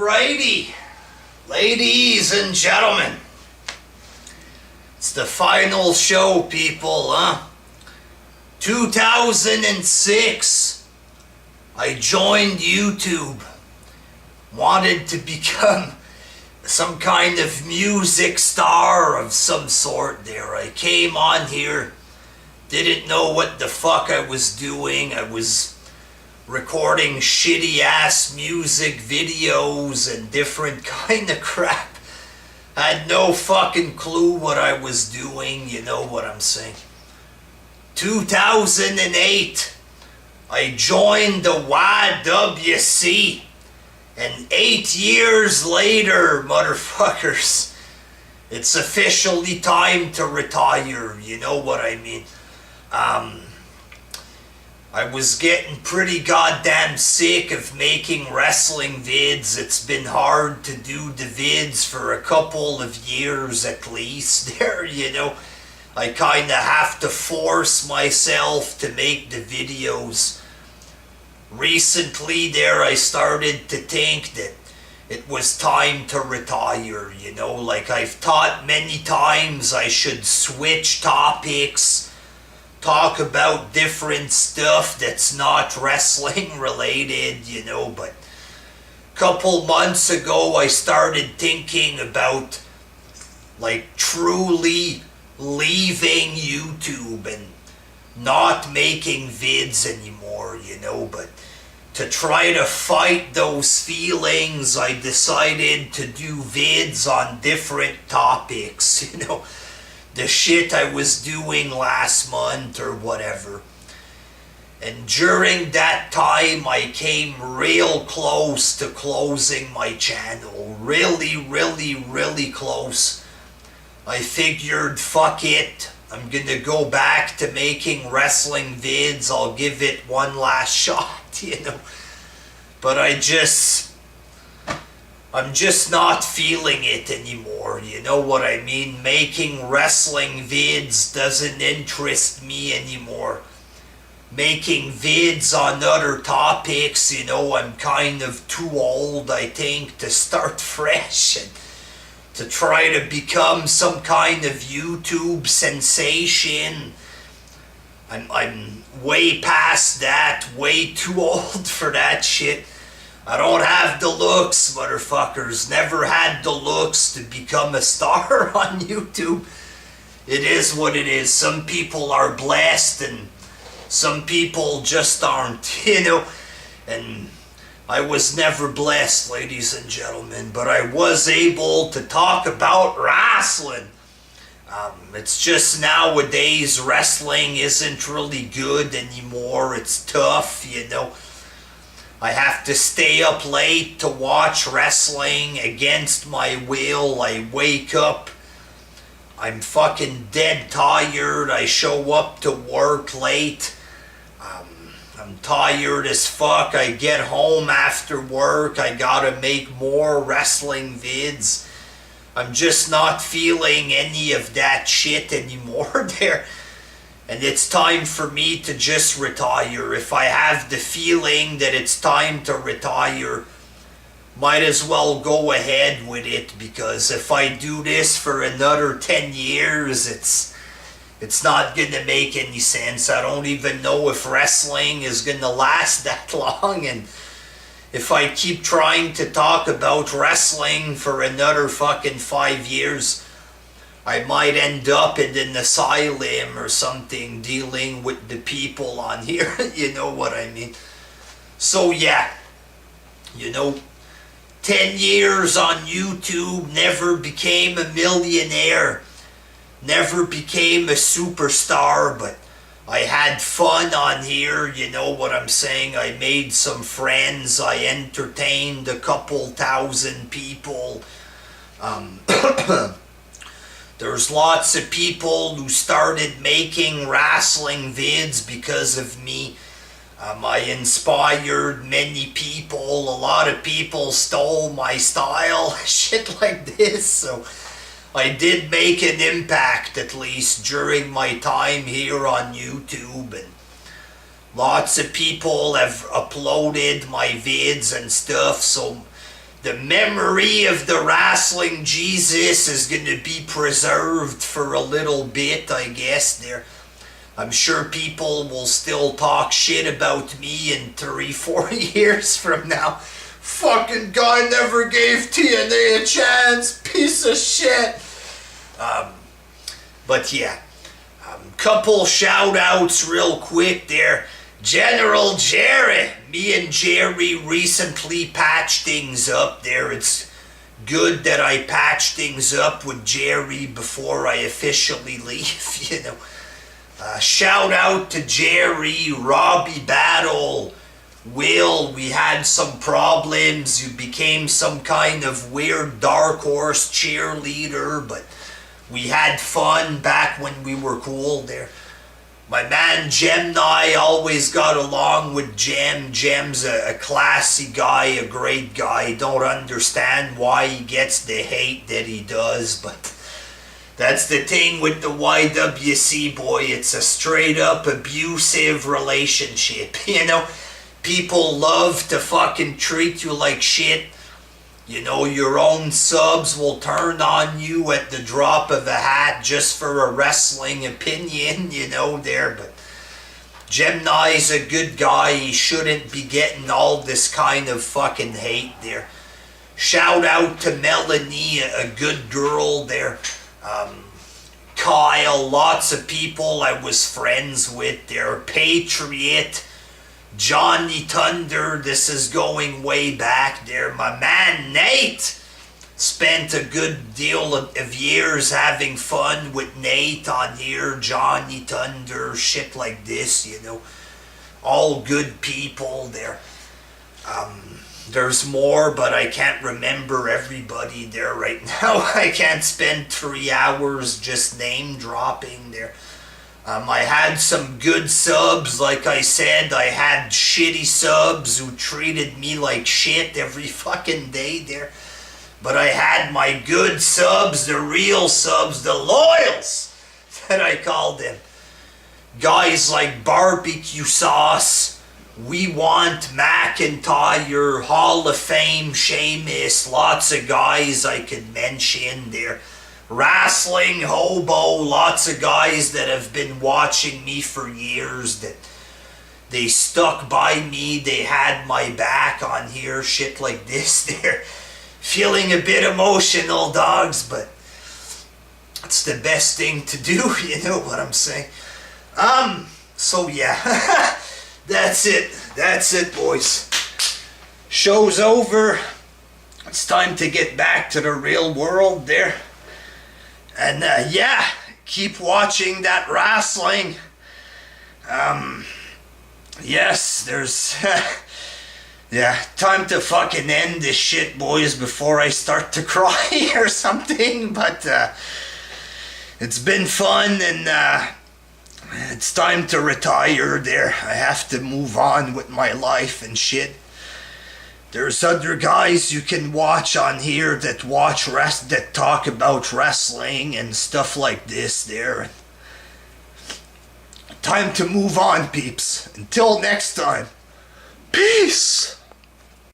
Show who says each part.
Speaker 1: Alrighty, ladies and gentlemen, it's the final show, people, huh? 2006, I joined YouTube, wanted to become some kind of music star of some sort there. I came on here, didn't know what the fuck I was doing. I was recording shitty ass music videos and different kind of crap. Had no fucking clue what I was doing, you know what I'm saying. 2008, I joined the YWC, and 8 years later, motherfuckers, it's officially time to retire, you know what I mean. I was getting pretty goddamn sick of making wrestling vids. It's been hard to do the vids for a couple of years at least there, you know. I kinda have to force myself to make the videos. Recently there I started to think that it was time to retire, you know. Like I've thought many times I should switch topics, talk about different stuff that's not wrestling related, you know, but a couple months ago I started thinking about like truly leaving YouTube and not making vids anymore, you know, but to try to fight those feelings I decided to do vids on different topics, you know. The shit I was doing last month or whatever. And during that time I came real close to closing my channel. Really close. I figured, fuck it, I'm gonna go back to making wrestling vids. I'll give it one last shot, you know. But I'm just not feeling it anymore, you know what I mean? Making wrestling vids doesn't interest me anymore. Making vids on other topics, you know, I'm kind of too old, I think, to start fresh and to try to become some kind of YouTube sensation. I'm way past that, way too old for that shit. I don't have the looks, motherfuckers. Never had the looks to become a star on YouTube. It is what it is. Some people are blessed and some people just aren't, you know. And I was never blessed, ladies and gentlemen, but I was able to talk about wrestling. It's just nowadays wrestling isn't really good anymore. It's tough, you know. I have to stay up late to watch wrestling against my will. I wake up, I'm fucking dead tired. I show up to work late. I'm tired as fuck. I get home after work. I gotta make more wrestling vids. I'm just not feeling any of that shit anymore there. And it's time for me to just retire. If I have the feeling that it's time to retire, might as well go ahead with it, because if I do this for another 10 years, it's not gonna make any sense. I don't even know if wrestling is gonna last that long, and if I keep trying to talk about wrestling for another fucking 5 years, I might end up in an asylum or something dealing with the people on here, you know what I mean? So yeah, you know, 10 years on YouTube, never became a millionaire, never became a superstar, but I had fun on here, you know what I'm saying? I made some friends, I entertained a couple thousand people. There's lots of people who started making wrestling vids because of me. I inspired many people. A lot of people stole my style, shit like this. So I did make an impact, at least during my time here on YouTube. And lots of people have uploaded my vids and stuff. So the memory of the wrestling Jesus is gonna be preserved for a little bit, I guess. There, I'm sure people will still talk shit about me in 3-4 years from now. Fucking guy never gave TNA a chance, piece of shit. But yeah, couple shout outs real quick there. General Jerry, me and Jerry recently patched things up there. It's good that I patched things up with Jerry before I officially leave, you know. Shout out to Jerry, Robbie Battle, Will. We had some problems. You became some kind of weird dark horse cheerleader, but we had fun back when we were cool there. My man Gemini always got along with Jem. Jem's a classy guy, a great guy. Don't understand why he gets the hate that he does, but that's the thing with the YWC, boy. It's a straight up abusive relationship, you know? People love to fucking treat you like shit. You know, your own subs will turn on you at the drop of a hat just for a wrestling opinion, you know, there. But Gemini's a good guy. He shouldn't be getting all this kind of fucking hate there. Shout out to Melanie, a good girl there. Kyle, lots of people I was friends with there. Patriot, Johnny Thunder, this is going way back there. My man Nate, spent a good deal of years having fun with Nate on here. Johnny Thunder, shit like this, you know. All good people there. There's more, but I can't remember everybody there right now. I can't spend 3 hours just name dropping there. I had some good subs, like I said. I had shitty subs who treated me like shit every fucking day there. But I had my good subs, the real subs, the loyals, that I called them. Guys like Barbecue Sauce, We Want, McIntyre, Hall of Fame, Sheamus, lots of guys I could mention there. Wrestling Hobo, lots of guys that have been watching me for years, that they stuck by me, they had my back on here, shit like this there. Feeling a bit emotional, dogs, but it's the best thing to do, you know what I'm saying? So yeah, that's it, boys. Show's over. It's time to get back to the real world there. And yeah, keep watching that wrestling. Yes, there's yeah, time to fucking end this shit, boys, before I start to cry or something. But it's been fun, and it's time to retire there. I have to move on with my life and shit. There's other guys you can watch on here that that talk about wrestling and stuff like this there. Time to move on, peeps. Until next time. Peace!